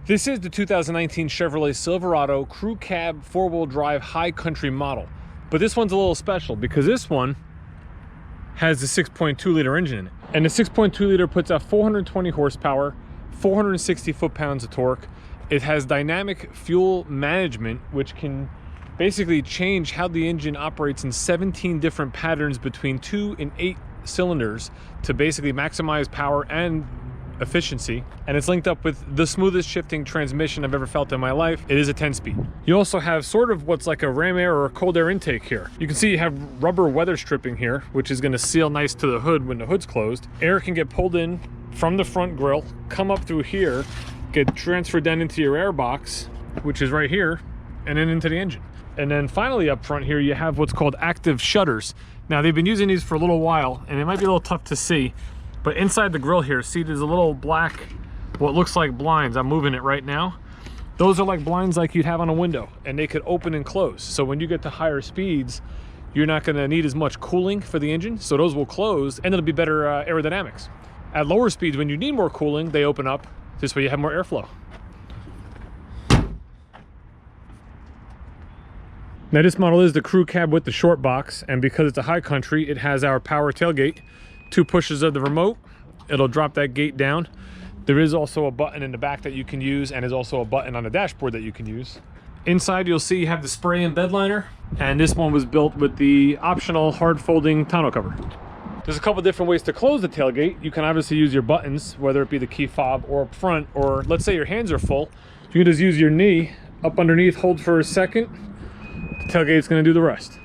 This is the 2019 Chevrolet Silverado Crew Cab 4-wheel drive High Country model. But this one's a little special because this one has the 6.2 liter engine in it. And the 6.2 liter puts out 420 horsepower, 460 foot-pounds of torque. It has dynamic fuel management, which can basically change how the engine operates in 17 different patterns between 2 and 8 cylinders to basically maximize power and efficiency. And it's linked up with the smoothest shifting transmission I've ever felt in my life. It is a 10-speed. You also have sort of what's like a ram air or a cold air intake here. You can see you have rubber weather stripping here, which is going to seal nice to the hood when the hood's closed. Air can get pulled in from the front grille, come up through here, get transferred down into your air box, which is right here, and then into the engine. And then finally up front here, you have what's called active shutters. Now they've been using these for a little while, and it might be a little tough to see, but inside the grille here, see there's a little black, what looks like blinds. I'm moving it right now. Those are like blinds like you'd have on a window, and they could open and close. So when you get to higher speeds, you're not gonna need as much cooling for the engine, so those will close, and it'll be better aerodynamics. At lower speeds, when you need more cooling, they open up. This way you have more airflow. Now this model is the crew cab with the short box, and because it's a High Country, it has our power tailgate, 2 pushes of the remote. It'll drop that gate down. There is also a button in the back that you can use, and there's also a button on the dashboard that you can use. Inside you'll see you have the spray-in bed liner, and this one was built with the optional hard folding tonneau cover. There's a couple different ways to close the tailgate. You can obviously use your buttons, whether it be the key fob or up front, or let's say your hands are full. You can just use your knee up underneath, hold for a second. The tailgate's gonna do the rest.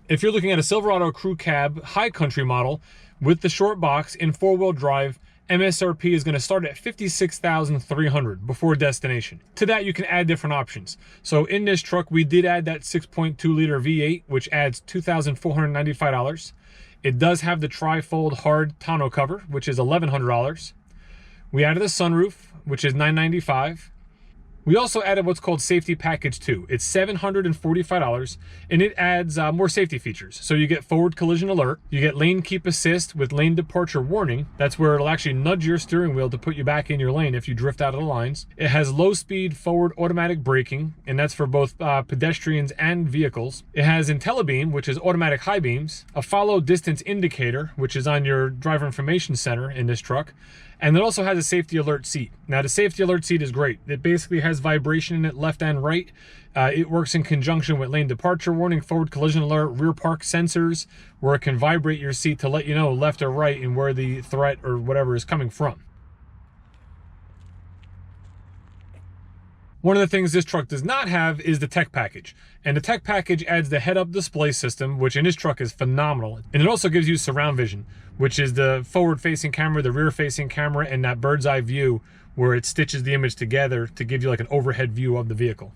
If you're looking at a Silverado Crew Cab High Country model with the short box in 4-wheel drive, MSRP is going to start at $56,300 before destination. To that, you can add different options. So in this truck, we did add that 6.2 liter V8, which adds $2,495. It does have the tri-fold hard tonneau cover, which is $1,100. We added a sunroof, which is $995. We also added what's called Safety Package 2. It's $745, and it adds more safety features. So you get forward collision alert, you get lane keep assist with lane departure warning. That's where it'll actually nudge your steering wheel to put you back in your lane if you drift out of the lines. It has low speed forward automatic braking, and that's for both pedestrians and vehicles. It has IntelliBeam, which is automatic high beams, a follow distance indicator, which is on your driver information center in this truck. And it also has a safety alert seat. Now the safety alert seat is great. It basically has vibration in it left and right. It works in conjunction with lane departure warning, forward collision alert, rear park sensors, where it can vibrate your seat to let you know left or right and where the threat or whatever is coming from. One of the things this truck does not have is the tech package. And the tech package adds the head-up display system, which in this truck is phenomenal. And it also gives you surround vision, which is the forward-facing camera, the rear-facing camera, and that bird's eye view where it stitches the image together to give you like an overhead view of the vehicle.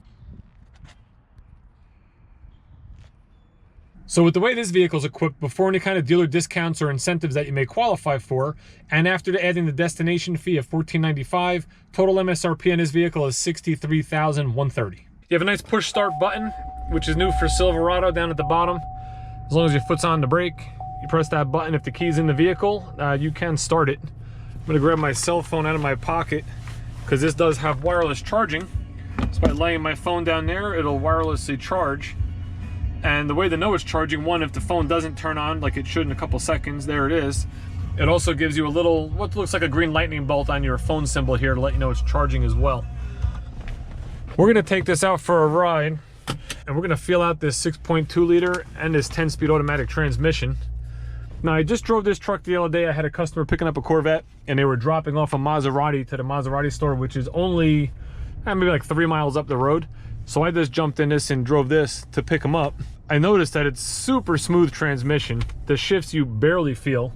So with the way this vehicle is equipped, before any kind of dealer discounts or incentives that you may qualify for, and after adding the destination fee of $1,495, total MSRP on this vehicle is $63,130. You have a nice push start button, which is new for Silverado down at the bottom. As long as your foot's on the brake, you press that button. If the key's in the vehicle, you can start it. I'm gonna grab my cell phone out of my pocket because this does have wireless charging. So by laying my phone down there, it'll wirelessly charge. And the way to know it's charging, one, if the phone doesn't turn on like it should in a couple seconds, there it is. It also gives you a little, what looks like a green lightning bolt on your phone symbol here to let you know it's charging as well. We're gonna take this out for a ride, and we're gonna feel out this 6.2 liter and this 10-speed automatic transmission. Now, I just drove this truck the other day. I had a customer picking up a Corvette, and they were dropping off a Maserati to the Maserati store, which is only maybe like 3 miles up the road. So I just jumped in this and drove this to pick them up. I noticed that it's super smooth transmission. The shifts you barely feel.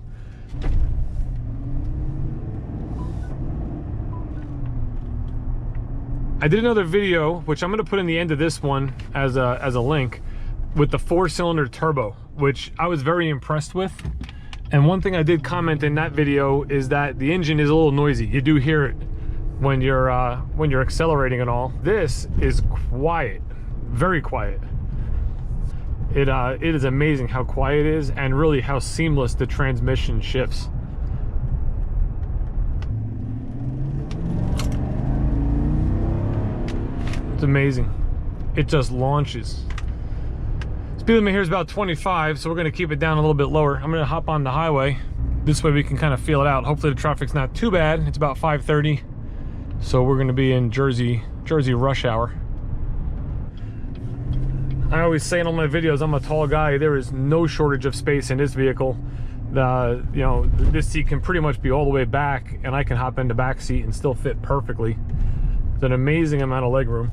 I did another video, which I'm gonna put in the end of this one as a link, with the 4-cylinder turbo, which I was very impressed with. And one thing I did comment in that video is that the engine is a little noisy. You do hear it when you're accelerating and all. This is quiet, very quiet. It is amazing how quiet it is and really how seamless the transmission shifts. It's amazing. It just launches. Speed limit here is about 25, so we're gonna keep it down a little bit lower. I'm gonna hop on the highway. This way we can kind of feel it out. Hopefully the traffic's not too bad. It's about 5:30, so we're gonna be in Jersey rush hour. I always say in all my videos, I'm a tall guy. There is no shortage of space in this vehicle. You know, this seat can pretty much be all the way back, and I can hop in the back seat and still fit perfectly. It's an amazing amount of leg room.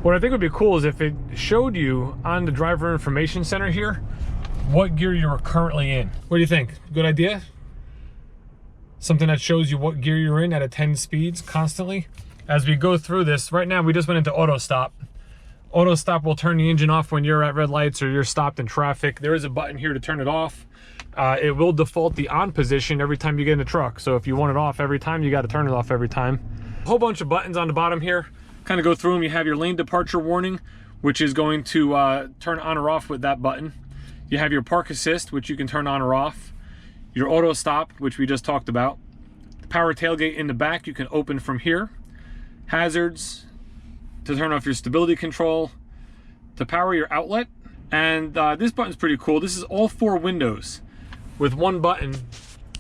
What I think would be cool is if it showed you on the driver information center here what gear you are currently in. What do you think? Good idea? Something that shows you what gear you're in at 10 speeds constantly. As we go through this, right now we just went into auto stop. Auto stop will turn the engine off when you're at red lights or you're stopped in traffic. There is a button here to turn it off. It will default the on position every time you get in the truck. So if you want it off every time, you got to turn it off every time. A whole bunch of buttons on the bottom here. Kind of go through them. You have your lane departure warning, which is going to turn on or off with that button. You have your park assist, which you can turn on or off. Your auto stop, which we just talked about. The power tailgate in the back, you can open from here. Hazards, to turn off your stability control. To power your outlet. And this button's pretty cool. This is all 4 windows. With one button,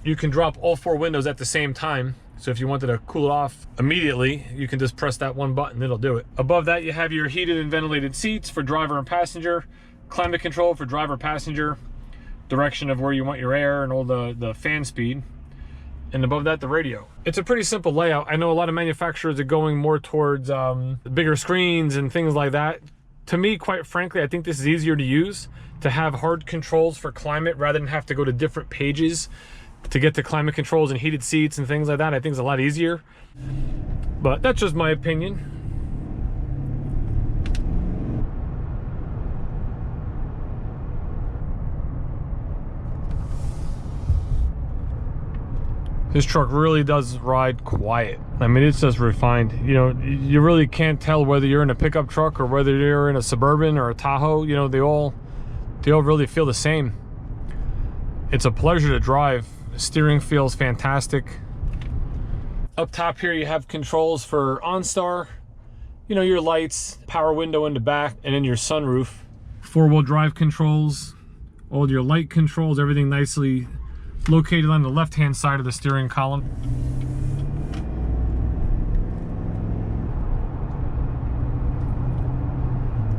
you can drop all 4 windows at the same time. So if you wanted to cool it off immediately, you can just press that one button, it'll do it. Above that, you have your heated and ventilated seats for driver and passenger, climate control for driver, passenger, direction of where you want your air and all the fan speed. And above that, the radio. It's a pretty simple layout. I know a lot of manufacturers are going more towards bigger screens and things like that. To me, quite frankly, I think this is easier to use, to have hard controls for climate rather than have to go to different pages to get to climate controls and heated seats and things like that. I think it's a lot easier, but that's just my opinion. This truck really does ride quiet. I mean, it's just refined. You know, you really can't tell whether you're in a pickup truck or whether you're in a Suburban or a Tahoe. You know, they all really feel the same. It's a pleasure to drive. Steering feels fantastic. Up top here you have controls for OnStar, you know, your lights, power window in the back, and then your sunroof. 4-wheel drive controls, all your light controls, everything nicely located on the left-hand side of the steering column.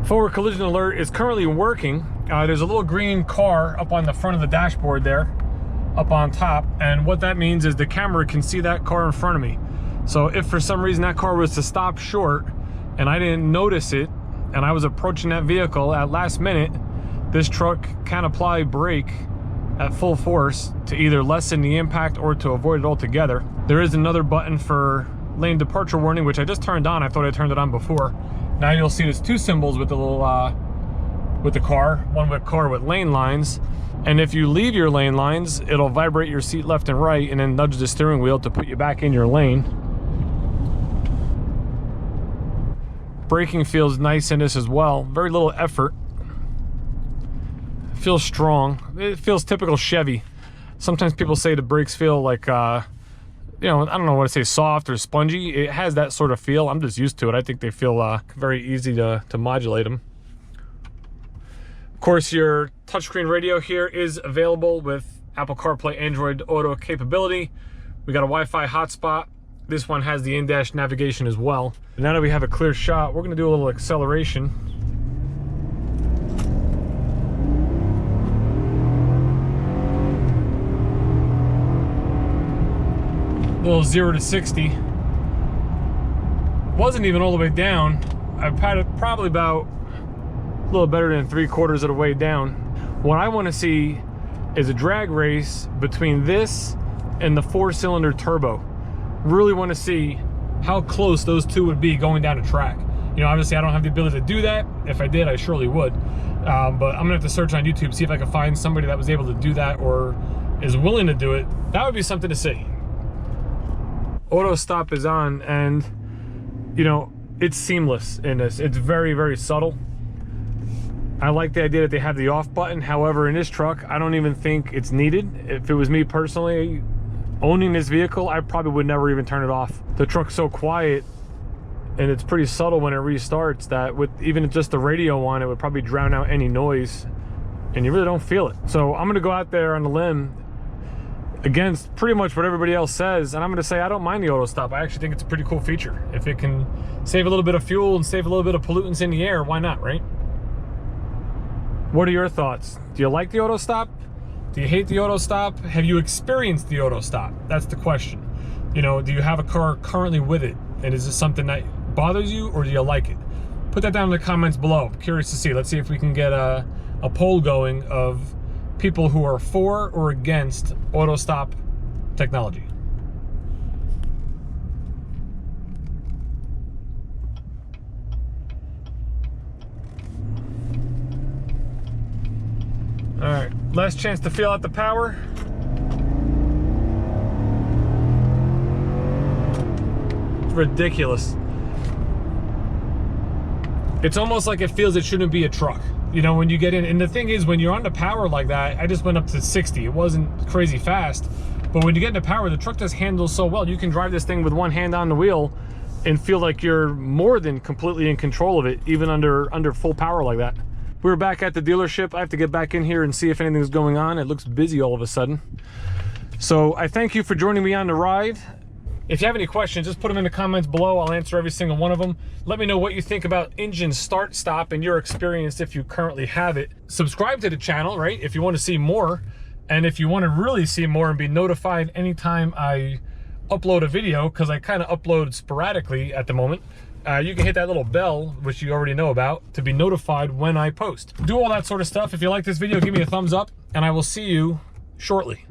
Forward collision alert is currently working. There's a little green car up on the front of the dashboard there, up on top, and what that means is the camera can see that car in front of me. So if for some reason that car was to stop short and I didn't notice it and I was approaching that vehicle at last minute, this truck can apply brake at full force to either lessen the impact or to avoid it altogether. There is another button for lane departure warning, which I just turned on. I thought I turned it on before. Now you'll see there's 2 symbols with the little with the car, one with car with lane lines. And if you leave your lane lines, it'll vibrate your seat left and right and then nudge the steering wheel to put you back in your lane. Braking feels nice in this as well. Very little effort. Feels strong. It feels typical Chevy. Sometimes people say the brakes feel like, you know, I don't know what to say, soft or spongy. It has that sort of feel. I'm just used to it. I think they feel very easy to modulate them. Of course, your touchscreen radio here is available with Apple CarPlay, Android Auto capability. We got a Wi-Fi hotspot. This one has the in-dash navigation as well. And now that we have a clear shot, we're going to do a little acceleration. A little 0 to 60. Wasn't even all the way down. I've had it probably about a little better than 3/4 of the way down. What I want to see is a drag race between this and the 4-cylinder turbo. Really want to see how close those two would be going down a track. You know, obviously I don't have the ability to do that. If I did, I surely would. But I'm gonna have to search on YouTube, see if I can find somebody that was able to do that or is willing to do it. That would be something to see. Auto stop is on, and you know, it's seamless in this. It's very, very subtle. I like the idea that they have the off button. However, in this truck, I don't even think it's needed. If it was me personally owning this vehicle, I probably would never even turn it off. The truck's so quiet and it's pretty subtle when it restarts that with even just the radio on, it would probably drown out any noise and you really don't feel it. So I'm gonna go out there on the limb against pretty much what everybody else says, and I'm gonna say I don't mind the auto stop. I actually think it's a pretty cool feature. If it can save a little bit of fuel and save a little bit of pollutants in the air, why not, right? What are your thoughts? Do you like the auto stop? Do you hate the auto stop? Have you experienced the auto stop? That's the question. You know, do you have a car currently with it? And is this something that bothers you, or do you like it? Put that down in the comments below. I'm curious to see. Let's see if we can get a poll going of people who are for or against auto stop technology. All right, last chance to feel out the power. It's ridiculous. It's almost like it feels it shouldn't be a truck. You know, when you get in, and the thing is, when you're on the power like that, I just went up to 60. It wasn't crazy fast, but when you get into power, the truck just handles so well. You can drive this thing with one hand on the wheel and feel like you're more than completely in control of it, even under full power like that. We're back at the dealership. I have to get back in here and see if anything's going on. It looks busy all of a sudden. So I thank you for joining me on the ride. If you have any questions, just put them in the comments below. I'll answer every single one of them. Let me know what you think about engine start stop and your experience if you currently have it. Subscribe to the channel, right, if you want to see more. And if you want to really see more and be notified anytime I upload a video, because I kind of upload sporadically at the moment, you can hit that little bell, which you already know about, to be notified when I post. Do all that sort of stuff. If you like this video, give me a thumbs up, and I will see you shortly.